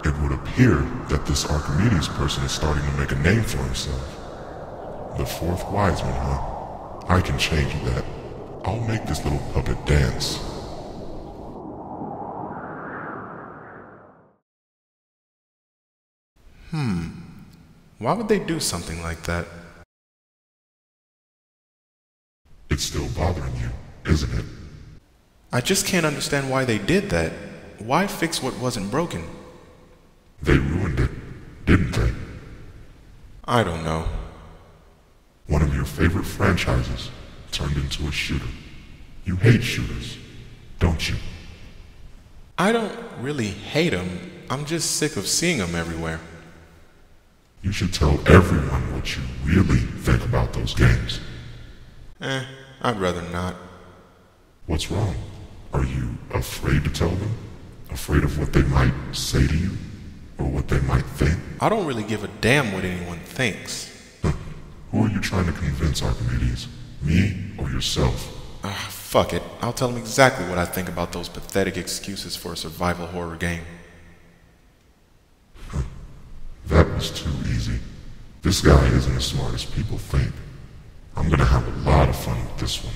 It would appear that this Archimedes person is starting to make a name for himself. The fourth wise man, huh? I can change that. I'll make this little puppet dance. Why would they do something like that? It's still bothering you, isn't it? I just can't understand why they did that. Why fix what wasn't broken? They ruined it, didn't they? I don't know. One of your favorite franchises turned into a shooter. You hate shooters, don't you? I don't really hate them. I'm just sick of seeing them everywhere. You should tell everyone what you really think about those games. I'd rather not. What's wrong? Are you afraid to tell them? Afraid of what they might say to you? Or what they might think? I don't really give a damn what anyone thinks. Who are you trying to convince, Archimedes? Me or yourself? Fuck it. I'll tell them exactly what I think about those pathetic excuses for a survival horror game. That was too easy. This guy isn't as smart as people think. I'm gonna have a lot of fun with this one.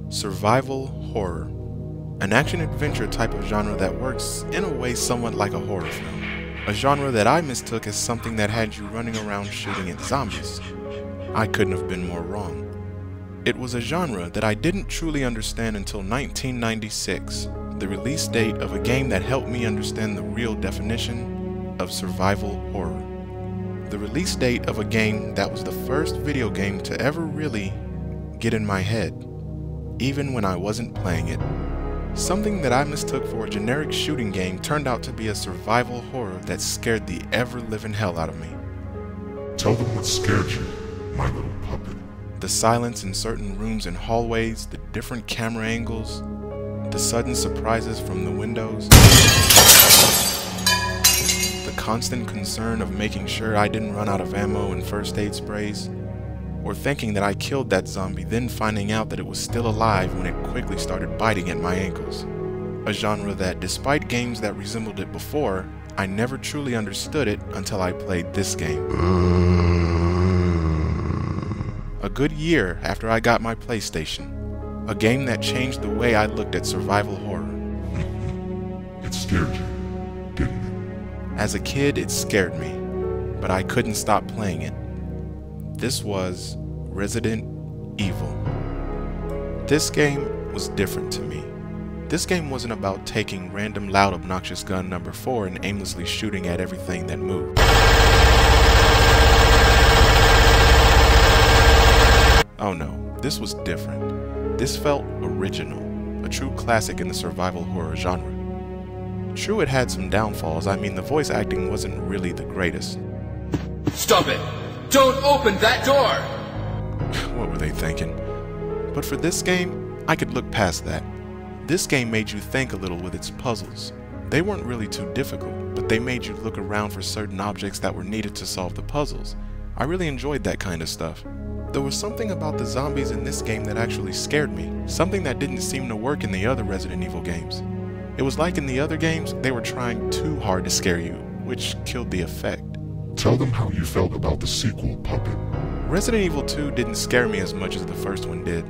Survival horror. An action-adventure type of genre that works, in a way, somewhat like a horror film. A genre that I mistook as something that had you running around shooting at zombies. I couldn't have been more wrong. It was a genre that I didn't truly understand until 1996, the release date of a game that helped me understand the real definition of survival horror. The release date of a game that was the first video game to ever really get in my head, even when I wasn't playing it. Something that I mistook for a generic shooting game turned out to be a survival horror that scared the ever-living hell out of me. Tell them what scared you, my little puppet. The silence in certain rooms and hallways, the different camera angles, the sudden surprises from the windows, the constant concern of making sure I didn't run out of ammo and first aid sprays, or thinking that I killed that zombie, then finding out that it was still alive when it quickly started biting at my ankles. A genre that, despite games that resembled it before, I never truly understood it until I played this game. A good year after I got my PlayStation. A game that changed the way I looked at survival horror. It scared you, didn't it? As a kid, it scared me, but I couldn't stop playing it. This was Resident Evil. This game was different to me. This game wasn't about taking random loud obnoxious gun number 4 and aimlessly shooting at everything that moved. Oh no, this was different. This felt original, a true classic in the survival horror genre. True, it had some downfalls. I mean, the voice acting wasn't really the greatest. Stop it! Don't open that door! What were they thinking? But for this game, I could look past that. This game made you think a little with its puzzles. They weren't really too difficult, but they made you look around for certain objects that were needed to solve the puzzles. I really enjoyed that kind of stuff. There was something about the zombies in this game that actually scared me, something that didn't seem to work in the other Resident Evil games. It was like in the other games, they were trying too hard to scare you, which killed the effect. Tell them how you felt about the sequel, puppet. Resident Evil 2 didn't scare me as much as the first one did.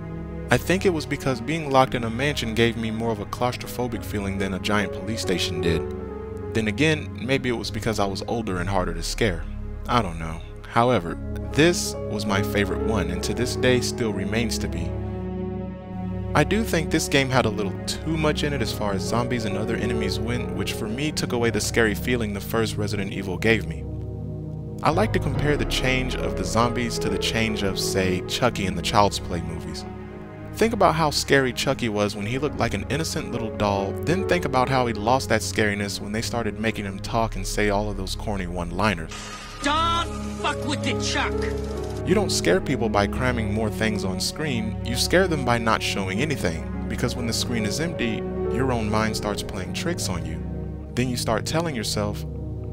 I think it was because being locked in a mansion gave me more of a claustrophobic feeling than a giant police station did. Then again, maybe it was because I was older and harder to scare. I don't know. However, this was my favorite one, and to this day still remains to be. I do think this game had a little too much in it as far as zombies and other enemies went, which for me took away the scary feeling the first Resident Evil gave me. I like to compare the change of the zombies to the change of, say, Chucky in the Child's Play movies. Think about how scary Chucky was when he looked like an innocent little doll, then think about how he lost that scariness when they started making him talk and say all of those corny one-liners. Don't fuck with the Chuck! You don't scare people by cramming more things on screen, you scare them by not showing anything, because when the screen is empty, your own mind starts playing tricks on you. Then you start telling yourself,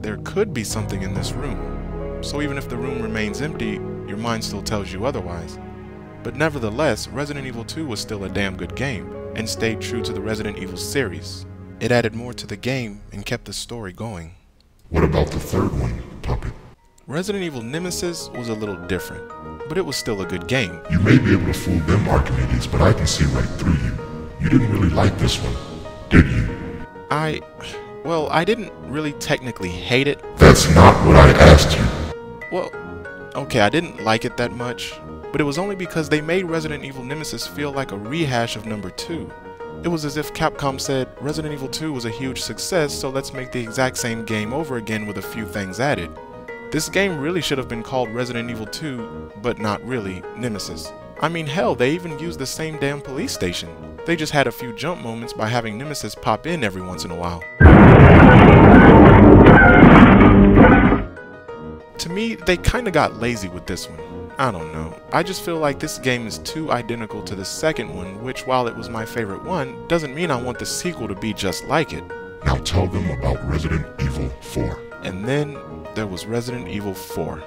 there could be something in this room. So even if the room remains empty, your mind still tells you otherwise. But nevertheless, Resident Evil 2 was still a damn good game, and stayed true to the Resident Evil series. It added more to the game and kept the story going. What about the third one, Puppet? Resident Evil Nemesis was a little different, but it was still a good game. You may be able to fool them Archimedes, but I can see right through you. You didn't really like this one, did you? Well, I didn't really technically hate it. That's not what I asked you. Well, okay, I didn't like it that much, but it was only because they made Resident Evil Nemesis feel like a rehash of number 2. It was as if Capcom said, Resident Evil 2 was a huge success, so let's make the exact same game over again with a few things added. This game really should have been called Resident Evil 2, but not really Nemesis. I mean, hell, they even used the same damn police station. They just had a few jump moments by having Nemesis pop in every once in a while. To me, they kinda got lazy with this one. I don't know. I just feel like this game is too identical to the second one, which while it was my favorite one, doesn't mean I want the sequel to be just like it. Now tell them about Resident Evil 4. And then there was Resident Evil 4.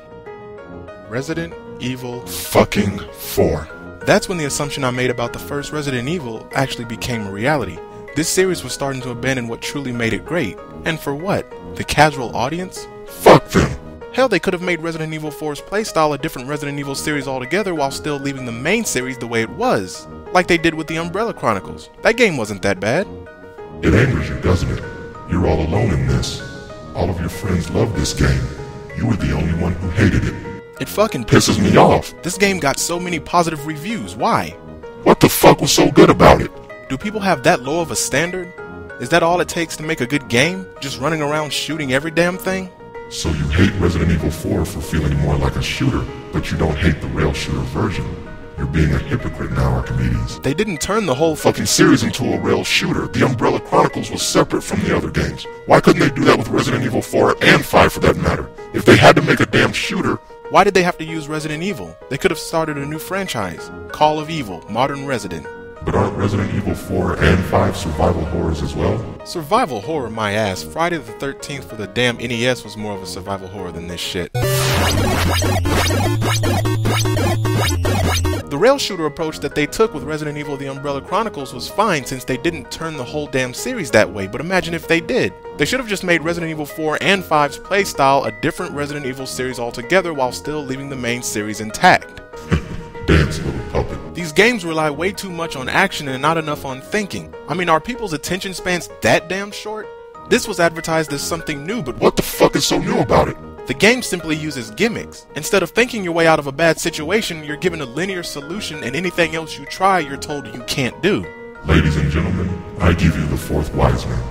Resident Evil fucking 4. That's when the assumption I made about the first Resident Evil actually became a reality. This series was starting to abandon what truly made it great. And for what? The casual audience? Fuck them! Hell, they could have made Resident Evil 4's playstyle a different Resident Evil series altogether while still leaving the main series the way it was. Like they did with the Umbrella Chronicles. That game wasn't that bad. It angers you, doesn't it? You're all alone in this. All of your friends love this game. You were the only one who hated it. It fucking Pisses me off. This game got so many positive reviews. Why? What the fuck was so good about it? Do people have that low of a standard? Is that all it takes to make a good game? Just running around shooting every damn thing? So you hate Resident Evil 4 for feeling more like a shooter, but you don't hate the rail shooter version. You're being a hypocrite now, Archimedes. They didn't turn the whole Fucking series into a rail shooter. The Umbrella Chronicles was separate from the other games. Why couldn't they do that with Resident Evil 4 and 5 for that matter? If they had to make a damn shooter... Why did they have to use Resident Evil? They could have started a new franchise. Call of Evil, Modern Resident. But aren't Resident Evil 4 and 5 survival horrors as well? Survival horror, my ass. Friday the 13th for the damn NES was more of a survival horror than this shit. The rail shooter approach that they took with Resident Evil The Umbrella Chronicles was fine since they didn't turn the whole damn series that way, but imagine if they did. They should have just made Resident Evil 4 and 5's playstyle a different Resident Evil series altogether while still leaving the main series intact. Dance, little puppet. These games rely way too much on action and not enough on thinking. I mean, are people's attention spans that damn short? This was advertised as something new, but What the fuck is so new about it? the game simply uses gimmicks. Instead of thinking your way out of a bad situation, you're given a linear solution, and anything else you try, you're told you can't do. Ladies and gentlemen, I give you the fourth wise man.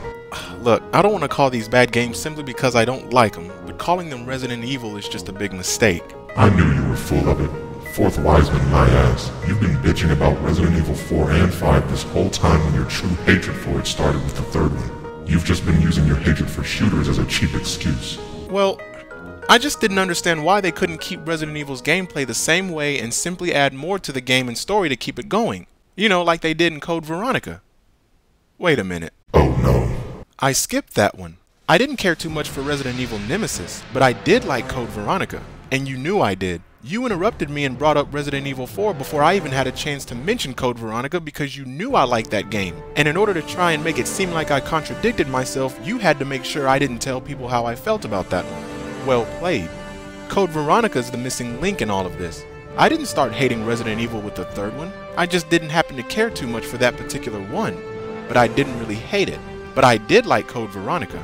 Look, I don't want to call these bad games simply because I don't like them, but calling them Resident Evil is just a big mistake. I knew you were full of it. Fourth wise man, my ass. You've been bitching about Resident Evil 4 and 5 this whole time when your true hatred for it started with the third one. You've just been using your hatred for shooters as a cheap excuse. Well, I just didn't understand why they couldn't keep Resident Evil's gameplay the same way and simply add more to the game and story to keep it going. You know, like they did in Code Veronica. Wait a minute. Oh no. I skipped that one. I didn't care too much for Resident Evil Nemesis, but I did like Code Veronica. And you knew I did. You interrupted me and brought up Resident Evil 4 before I even had a chance to mention Code Veronica because you knew I liked that game. And in order to try and make it seem like I contradicted myself, you had to make sure I didn't tell people how I felt about that one. Well played. Code Veronica is the missing link in all of this. I didn't start hating Resident Evil with the third one. I just didn't happen to care too much for that particular one. But I didn't really hate it. But I did like Code Veronica.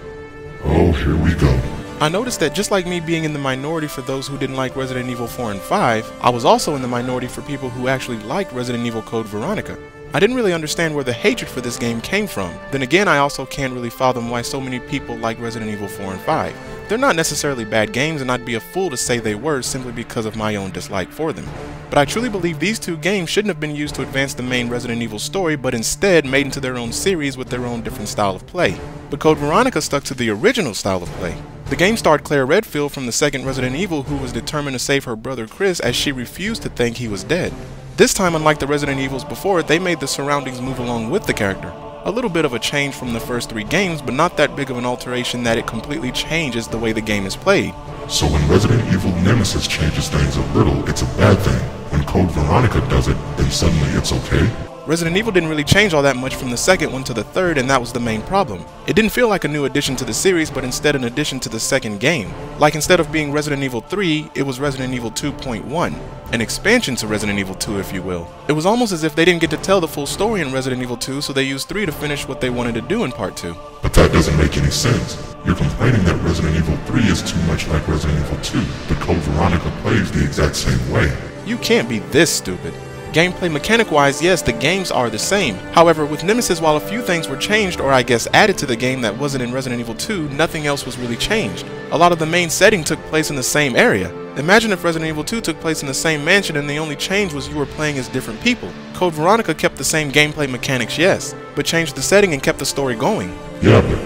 Oh, here we go. I noticed that just like me being in the minority for those who didn't like Resident Evil 4 and 5, I was also in the minority for people who actually liked Resident Evil Code Veronica. I didn't really understand where the hatred for this game came from. Then again, I also can't really fathom why so many people like Resident Evil 4 and 5. They're not necessarily bad games, and I'd be a fool to say they were simply because of my own dislike for them. But I truly believe these two games shouldn't have been used to advance the main Resident Evil story, but instead made into their own series with their own different style of play. But Code Veronica stuck to the original style of play. The game starred Claire Redfield from the second Resident Evil, who was determined to save her brother Chris as she refused to think he was dead. This time, unlike the Resident Evils before it, they made the surroundings move along with the character. A little bit of a change from the first 3 games, but not that big of an alteration that it completely changes the way the game is played. So when Resident Evil Nemesis changes things a little, it's a bad thing. When Code Veronica does it, then suddenly it's okay? Resident Evil didn't really change all that much from the second one to the third, and that was the main problem. It didn't feel like a new addition to the series, but instead an addition to the second game. Like instead of being Resident Evil 3, it was Resident Evil 2.1. An expansion to Resident Evil 2, if you will. It was almost as if they didn't get to tell the full story in Resident Evil 2, so they used 3 to finish what they wanted to do in Part 2. But that doesn't make any sense. You're complaining that Resident Evil 3 is too much like Resident Evil 2, but Code Veronica plays the exact same way. You can't be this stupid. Gameplay mechanic-wise, yes, the games are the same. However, with Nemesis, while a few things were changed, or I guess added to the game that wasn't in Resident Evil 2, nothing else was really changed. A lot of the main setting took place in the same area. Imagine if Resident Evil 2 took place in the same mansion and the only change was you were playing as different people. Code Veronica kept the same gameplay mechanics, yes, but changed the setting and kept the story going. Yeah, but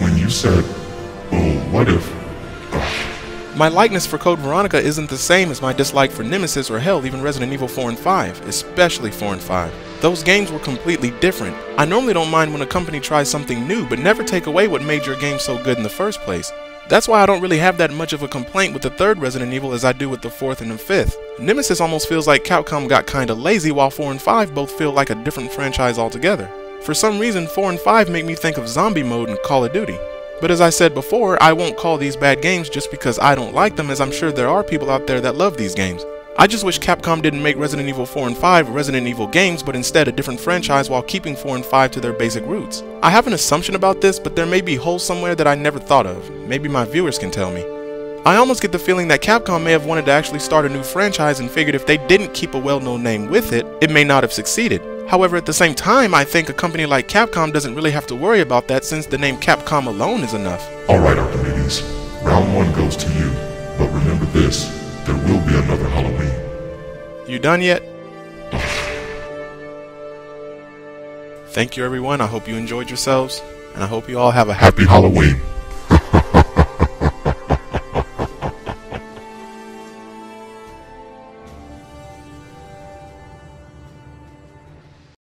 when you said, well, what if... My likeness for Code Veronica isn't the same as my dislike for Nemesis or hell even Resident Evil 4 and 5, especially 4 and 5. Those games were completely different. I normally don't mind when a company tries something new, but never take away what made your game so good in the first place. That's why I don't really have that much of a complaint with the third Resident Evil as I do with the fourth and the fifth. Nemesis almost feels like Capcom got kinda lazy, while 4 and 5 both feel like a different franchise altogether. For some reason, 4 and 5 make me think of zombie mode in Call of Duty. But as I said before, I won't call these bad games just because I don't like them, as I'm sure there are people out there that love these games. I just wish Capcom didn't make Resident Evil 4 and 5 Resident Evil games, but instead a different franchise while keeping 4 and 5 to their basic roots. I have an assumption about this, but there may be holes somewhere that I never thought of. Maybe my viewers can tell me. I almost get the feeling that Capcom may have wanted to actually start a new franchise and figured if they didn't keep a well-known name with it, it may not have succeeded. However, at the same time, I think a company like Capcom doesn't really have to worry about that since the name Capcom alone is enough. Alright, Archimedes. Round 1 goes to you. But remember this, there will be another Halloween. You done yet? Thank you everyone, I hope you enjoyed yourselves, and I hope you all have a Happy Halloween!